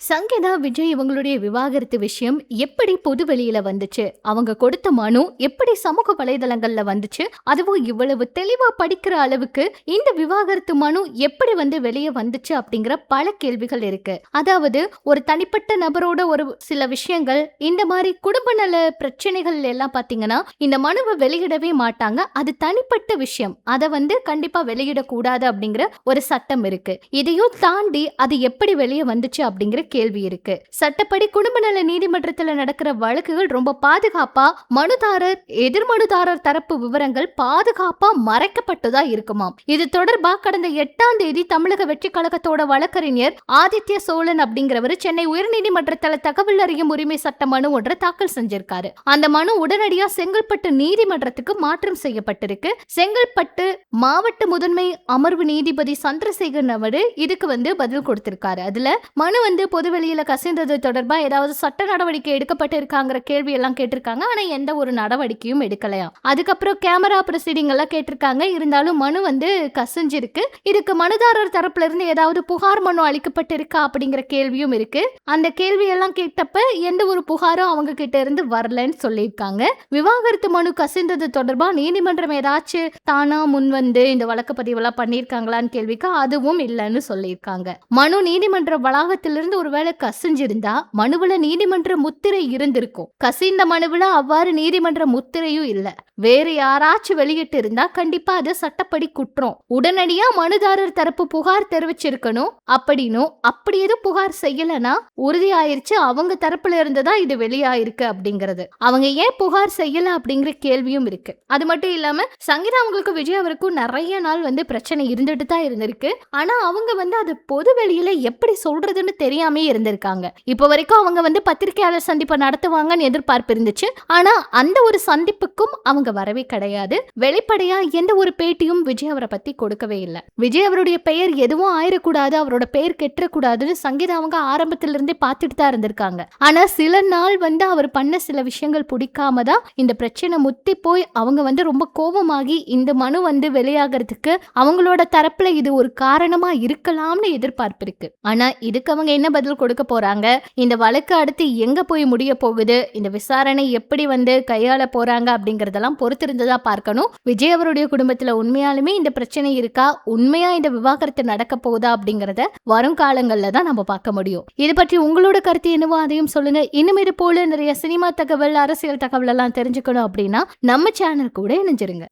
சங்கீதா விஜய் இவங்களுடைய விவாகரத்து விஷயம் எப்படி பொது வெளியில வந்துச்சு, அவங்க கொடுத்த மனு எப்படி சமூக வலைதளங்கள்ல வந்துச்சு, அதுவும் இவ்வளவு தெளிவா படிக்கிற அளவுக்கு இந்த விவாகரத்து மனு எப்படி வெளியே வந்துச்சு அப்படிங்கிற பல கேள்விகள் இருக்கு. அதாவது ஒரு தனிப்பட்ட நபரோட ஒரு சில விஷயங்கள், இந்த மாதிரி குடும்ப நல பிரச்சனைகள் எல்லாம் பாத்தீங்கன்னா இந்த மனுவை வெளியிடவே மாட்டாங்க. அது தனிப்பட்ட விஷயம், அதை கண்டிப்பா வெளியிடக்கூடாது அப்படிங்கிற ஒரு சட்டம் இருக்கு. இதையும் தாண்டி அது எப்படி வெளியே வந்துச்சு அப்படிங்கிற கேள்வி இருக்கு. சட்டப்படி குடும்ப நல நீதிமன்றத்தில் நடக்கிற வழக்குகள் ரொம்ப பாதுகாப்பா மனுதாரர் எதிர்மனுதாரர் தரப்பு விவரங்கள் பாதுகாப்பா மறைக்கப்பட்டதா இருக்குமாம். இது தொடர்பா கடந்த 8ஆம் தேதி தமிழக வெற்றி கழகத்தோட வழக்கறிஞர் ஆதித்ய சோழன் அப்படிங்கிறவர் சென்னை உயர்நீதிமன்றத்தில் தகவல் அறியும் உரிமை சட்ட மனு ஒன்றை தாக்கல் செஞ்சிருக்காரு. அந்த மனு உடனடியா செங்கல்பட்டு நீதிமன்றத்துக்கு மாற்றம் செய்யப்பட்டிருக்கு. செங்கல்பட்டு மாவட்ட முதன்மை அமர்வு நீதிபதி சந்திரசேகரன் அவரு இதுக்கு பதில் கொடுத்திருக்காரு. அதுல மனு பொதுவெளியில கசிந்தது தொடர்பா ஏதாவது சட்ட நடவடிக்கை எடுக்கப்பட்டு இருக்காங்கிற கேள்வி எல்லாம் கேட்டிருக்காங்க. ஆனா எந்த ஒரு நடவடிக்கையும் எடுக்கலையா. அதுக்கப்புறம் கேமரா ப்ரொசீடிங் எல்லாம் கேட்டிருக்காங்க. இருந்தாலும் மனு கசிஞ்சிருக்கு. இதுக்கு மனுதாரர் தரப்புல இருந்து ஏதாவது புகார் மனு அளிக்கப்பட்டிருக்கா அப்படிங்கிற கேள்வியும் இருக்கு. அந்த கேள்வி எல்லாம் கேட்டப்ப எந்த ஒரு புகாரும் அவங்க கிட்ட இருந்து வரலன்னு சொல்லியிருக்காங்க. விவாகரத்து மனு கசிந்தது தொடர்பா நீதிமன்றம் ஏதாச்சும் தானா முன்வந்து இந்த வழக்கு பதிவெல்லாம் பண்ணியிருக்காங்களான்னு கேள்விக்கு அதுவும் இல்லைன்னு சொல்லியிருக்காங்க. மனு நீதிமன்ற வளாகத்திலிருந்து ஒருவேளை கசிஞ்சிருந்தா மனுவுல நீதிமன்ற முத்திரை இருந்திருக்கும். கசிந்த மனுவுல அவ்வாறு நீதிமன்ற முத்திரையும் இல்ல. வேற யாராச்சும் வெளியிட்டு இருந்தா கண்டிப்பா அது சட்டப்படி குற்றம். உடனடியா மனுதாரர் தரப்பு புகார் தெரிவிச்சிருக்கணும். அப்படி எதுவும் புகார் செய்யலனா உறுதி ஆயிருச்சு அவங்க தரப்புல இருந்துதான் இது வெளியாயிருக்கு அப்படிங்கிறது. அவங்க ஏன் புகார் செய்யல அப்படிங்கிற கேள்வியும் இருக்கு. அது மட்டும் இல்லாம சங்கீதா அவங்களுக்கு விஜய் அவருக்கும் நிறைய நாள் பிரச்சனை இருந்துட்டு தான் இருந்திருக்கு. ஆனா அவங்க அது பொது வெளியில எப்படி சொல்றதுன்னு தெரியாமே இருந்திருக்காங்க. இப்ப வரைக்கும் அவங்க பத்திரிகையாளர் சந்திப்பை நடத்துவாங்கன்னு எதிர்பார்ப்பு இருந்துச்சு. ஆனா அந்த ஒரு சந்திப்புக்கும் அவங்க வரவே கிடையாது. வெளிப்படையா எந்த ஒரு பேட்டியும் விஜய் அவரை பத்தி கொடுக்கவே இல்லை. விஜய் அவருடைய பெயர் எதுவும் ஆயிடக்கூடாது, அவரோட பெயர் கெட்டக்கூடாதுன்னு சங்கீதா அவங்க ஆரம்பத்துல இருந்தே பார்த்துட்டு தான் இருந்திருக்காங்க. ஆனா சில நாள் அவர் பண்ண சில விஷயங்கள் பிடிக்காம தான் இந்த பிரச்சனை முத்தி போய் அவங்க ரொம்ப கோபமாகி இந்த மனு வெளியாகிறதுக்கு அவங்களோட தரப்புல இது ஒரு காரணமா இருக்கலாம்னு எதிர்பார்ப்பு இருக்கு. ஆனா இதுக்கு அவங்க என்ன பதில் கொடுக்க போறாங்க, இந்த வழக்கு அடுத்து எங்க போய் முடிய போகுது, இந்த விசாரணை எப்படி கையாள போறாங்க அப்படிங்கறதெல்லாம் பொறுத்திருந்ததா பார்க்கணும். விஜய் அவருடைய குடும்பத்துல உண்மையாலுமே இந்த பிரச்சனை இருக்கா, உண்மையா இந்த விவாகரத்து நடக்க போகுதா அப்படிங்கறத வரும் காலங்கள்ல தான் நம்ம பார்க்க முடியும். இது பற்றி உங்களோட கருத்து என்னவோ அதையும் சொல்லுங்க. இன்னும் இது போல நிறைய சினிமா தகவல், அரசியல் தகவல் எல்லாம் தெரிஞ்சுக்கணும் அப்படின்னா நம்ம சேனல் கூட இணைஞ்சிருங்க.